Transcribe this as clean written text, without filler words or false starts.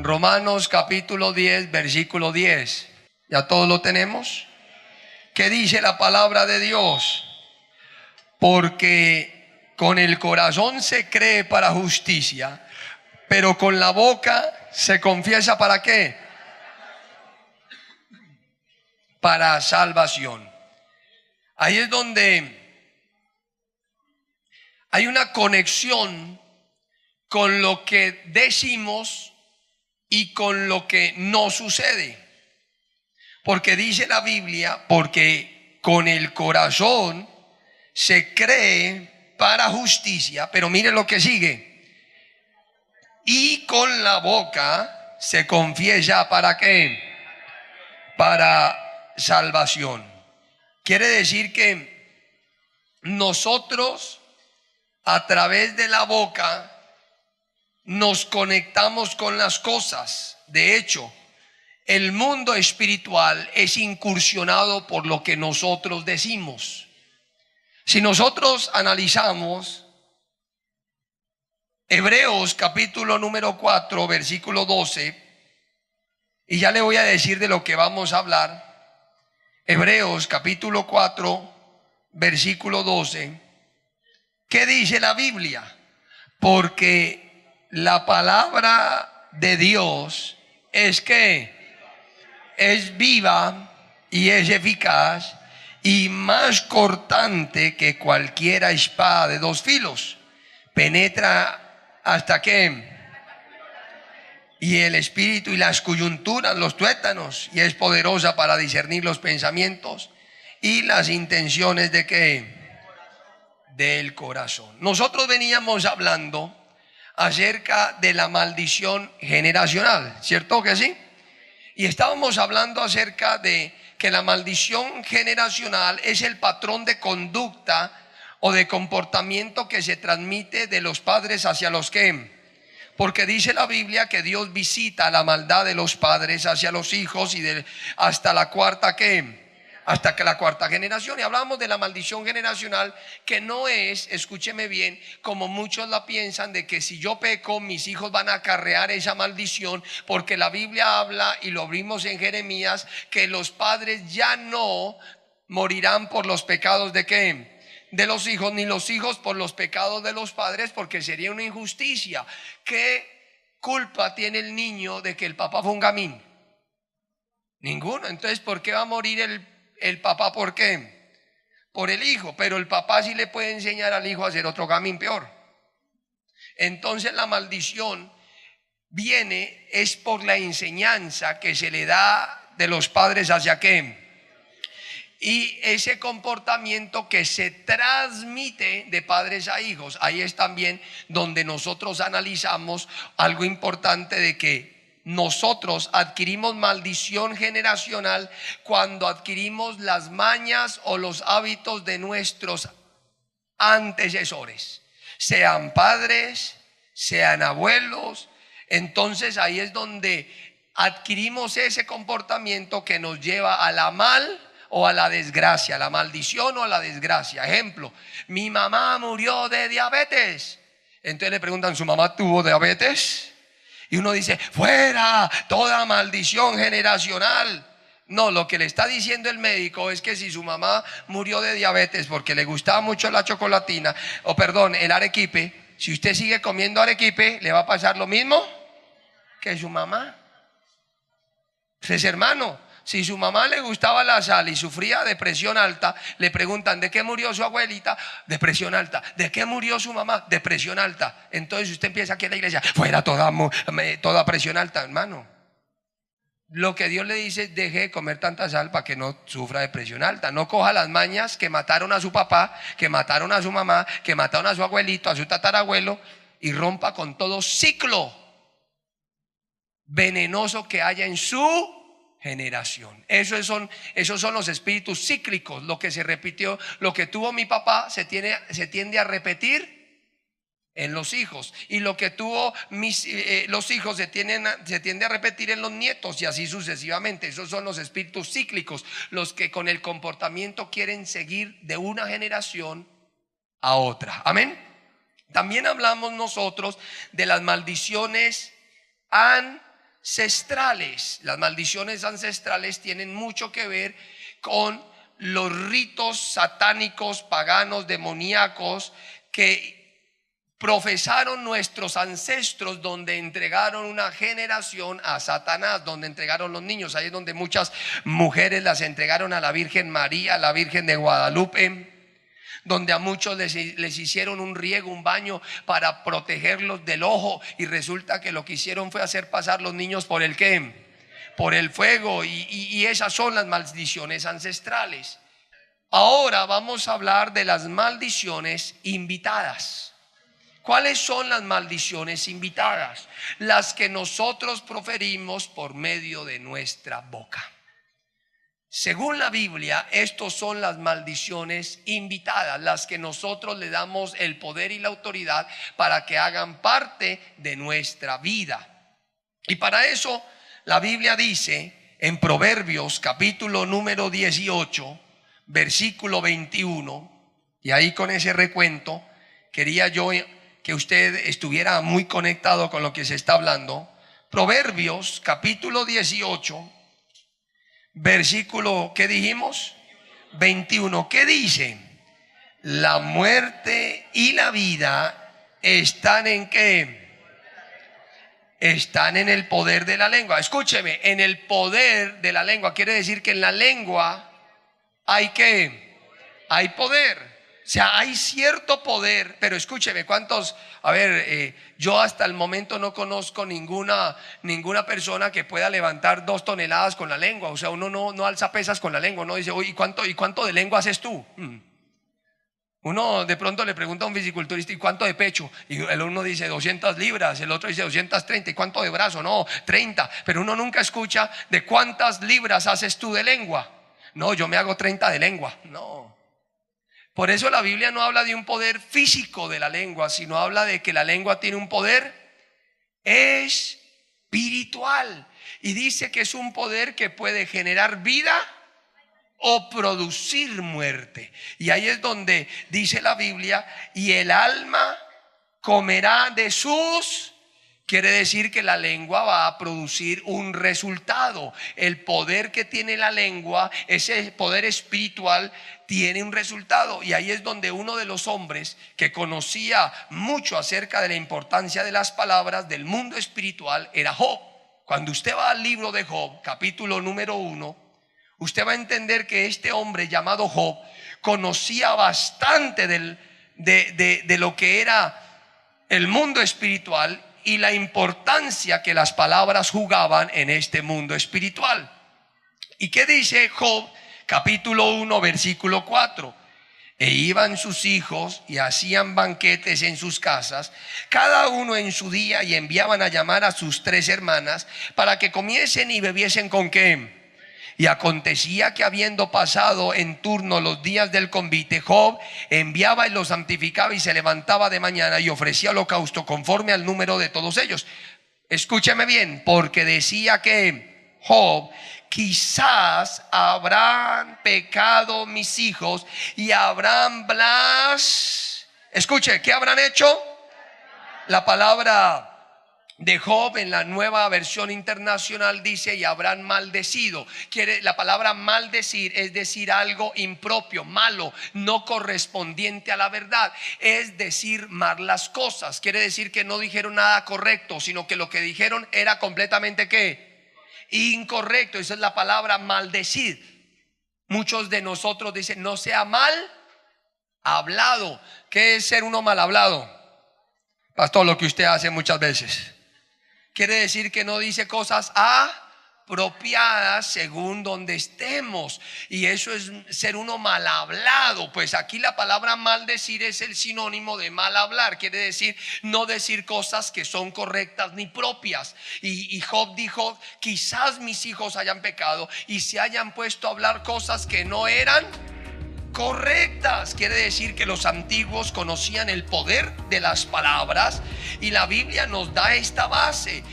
Romanos capítulo 10, versículo 10. ¿Ya todos lo tenemos? ¿Qué dice la palabra de Dios? Porque con el corazón se cree para justicia, pero con la boca se confiesa ¿para qué? Para salvación. Ahí es donde hay una conexión con lo que decimos y con lo que no sucede. Porque dice la Biblia, porque con el corazón se cree para justicia, pero mire lo que sigue. Y con la boca se confiesa ¿para qué? Para salvación. Quiere decir que nosotros a través de la boca nos conectamos con las cosas. De hecho, el mundo espiritual es incursionado por lo que nosotros decimos. Si nosotros analizamos Hebreos capítulo número 4, versículo 12, y ya le voy a decir de lo que vamos a hablar. Hebreos capítulo 4, versículo 12. ¿Qué dice la Biblia? Porque la palabra de Dios es que es viva y es eficaz y más cortante que cualquiera espada de dos filos. Penetra hasta que y el espíritu y las coyunturas, los tuétanos, y es poderosa para discernir los pensamientos y las intenciones de qué? Del corazón. Nosotros veníamos hablando acerca de la maldición generacional, ¿cierto que sí? Y estábamos hablando acerca de que la maldición generacional es el patrón de conducta o de comportamiento que se transmite de los padres hacia los que. Porque dice la Biblia que Dios visita la maldad de los padres hacia los hijos y hasta la cuarta que. Hasta que la cuarta generación. Y hablamos de la maldición generacional, que no es, escúcheme bien, como muchos la piensan, de que si yo peco mis hijos van a acarrear esa maldición, porque la Biblia habla, y lo vimos en Jeremías, que los padres ya no morirán por los pecados de qué, de los hijos, ni los hijos por los pecados de los padres, porque sería una injusticia. ¿Qué culpa tiene el niño de que el papá fue un gamín? Ninguno. Entonces, ¿por qué va a morir el papá? ¿Por qué? Por el hijo. Pero el papá sí le puede enseñar al hijo a hacer otro gamín peor. Entonces la maldición viene es por la enseñanza que se le da de los padres hacia qué, y ese comportamiento que se transmite de padres a hijos. Ahí es también donde nosotros analizamos algo importante, de que nosotros adquirimos maldición generacional cuando adquirimos las mañas o los hábitos de nuestros antecesores, sean padres, sean abuelos. Entonces ahí es donde adquirimos ese comportamiento que nos lleva a la mal o a la desgracia, a la maldición o a la desgracia. Ejemplo, mi mamá murió de diabetes. Entonces le preguntan, ¿su mamá tuvo diabetes? Y uno dice, fuera toda maldición generacional. No, lo que le está diciendo el médico es que si su mamá murió de diabetes porque le gustaba mucho la chocolatina, o perdón, el arequipe, si usted sigue comiendo arequipe, le va a pasar lo mismo que su mamá. Pues, hermano, si su mamá le gustaba la sal y sufría de presión alta, le preguntan, ¿de qué murió su abuelita? De presión alta. ¿De qué murió su mamá? De presión alta. Entonces usted empieza aquí en la iglesia, fuera toda presión alta, hermano. Lo que Dios le dice es, deje de comer tanta sal para que no sufra de presión alta. No coja las mañas que mataron a su papá, que mataron a su mamá, que mataron a su abuelito, a su tatarabuelo, y rompa con todo ciclo venenoso que haya en su generación. Esos son los espíritus cíclicos. Lo que se repitió, lo que tuvo mi papá se tiende a repetir en los hijos, y lo que tuvo los hijos se tiende a repetir en los nietos, y así sucesivamente. Esos son los espíritus cíclicos, los que con el comportamiento quieren seguir de una generación a otra. Amén. También hablamos nosotros de las maldiciones ancestrales. Las maldiciones ancestrales tienen mucho que ver con los ritos satánicos, paganos, demoníacos que profesaron nuestros ancestros, donde entregaron una generación a Satanás, donde entregaron los niños. Ahí es donde muchas mujeres las entregaron a la Virgen María, a la Virgen de Guadalupe, donde a muchos les hicieron un riego, un baño para protegerlos del ojo, y resulta que lo que hicieron fue hacer pasar los niños por el ¿qué? Por el fuego, y esas son las maldiciones ancestrales. Ahora vamos a hablar de las maldiciones invitadas. ¿Cuáles son las maldiciones invitadas? Las que nosotros proferimos por medio de nuestra boca. Según la Biblia, estas son las maldiciones invitadas, las que nosotros le damos el poder y la autoridad para que hagan parte de nuestra vida. Y para eso la Biblia dice en Proverbios capítulo número 18, versículo 21, y ahí con ese recuento quería yo que usted estuviera muy conectado con lo que se está hablando. Proverbios capítulo 18, versículo, ¿qué dijimos? 21. ¿Qué dice? La muerte y la vida están ¿en qué? Están en el poder de la lengua. Escúcheme, en el poder de la lengua quiere decir que en la lengua hay ¿qué? Hay poder. O sea, hay cierto poder, pero escúcheme, ¿cuántos? A ver, yo hasta el momento no conozco ninguna persona que pueda levantar 2 toneladas con la lengua. O sea, uno no alza pesas con la lengua. Uno dice, oye, ¿y cuánto de lengua haces tú? Uno de pronto le pregunta a un fisiculturista, ¿y cuánto de pecho? Y el uno dice 200 libras, el otro dice 230. ¿Y cuánto de brazo? No, 30. Pero uno nunca escucha de cuántas libras haces tú de lengua. No, yo me hago 30 de lengua. No. Por eso la Biblia no habla de un poder físico de la lengua, sino habla de que la lengua tiene un poder espiritual. Y dice que es un poder que puede generar vida o producir muerte. Y ahí es donde dice la Biblia, y el alma comerá de sus... Quiere decir que la lengua va a producir un resultado. El poder que tiene la lengua, ese poder espiritual, tiene un resultado. Y ahí es donde uno de los hombres que conocía mucho acerca de la importancia de las palabras del mundo espiritual era Job. Cuando usted va al libro de Job, capítulo número 1, usted va a entender que este hombre llamado Job conocía bastante de lo que era el mundo espiritual y la importancia que las palabras jugaban en este mundo espiritual. ¿Y qué dice Job? Capítulo 1, versículo 4. E iban sus hijos y hacían banquetes en sus casas, cada uno en su día, y enviaban a llamar a sus 3 hermanas para que comiesen y bebiesen ¿con qué? Y acontecía que habiendo pasado en turno los días del convite, Job enviaba y los santificaba y se levantaba de mañana y ofrecía holocausto conforme al número de todos ellos. Escúcheme bien, porque decía que Job, quizás habrán pecado mis hijos y habrán Escuche, ¿qué habrán hecho? La palabra de Job en la Nueva Versión Internacional dice y habrán maldecido. La palabra maldecir es decir algo impropio, malo, no correspondiente a la verdad. Es decir malas cosas. Quiere decir que no dijeron nada correcto, sino que lo que dijeron era completamente ¿qué? Incorrecto. Esa es la palabra maldecir. Muchos de nosotros dicen no sea mal hablado. ¿Qué es ser uno mal hablado? Pastor, lo que usted hace muchas veces. Quiere decir que no dice cosas apropiadas según donde estemos. Y eso es ser uno mal hablado. Pues aquí la palabra maldecir es el sinónimo de mal hablar. Quiere decir no decir cosas que son correctas ni propias. Y Job dijo, quizás mis hijos hayan pecado y se hayan puesto a hablar cosas que no eran correctas. Quiere decir que los antiguos conocían el poder de las palabras, y la Biblia nos da esta base.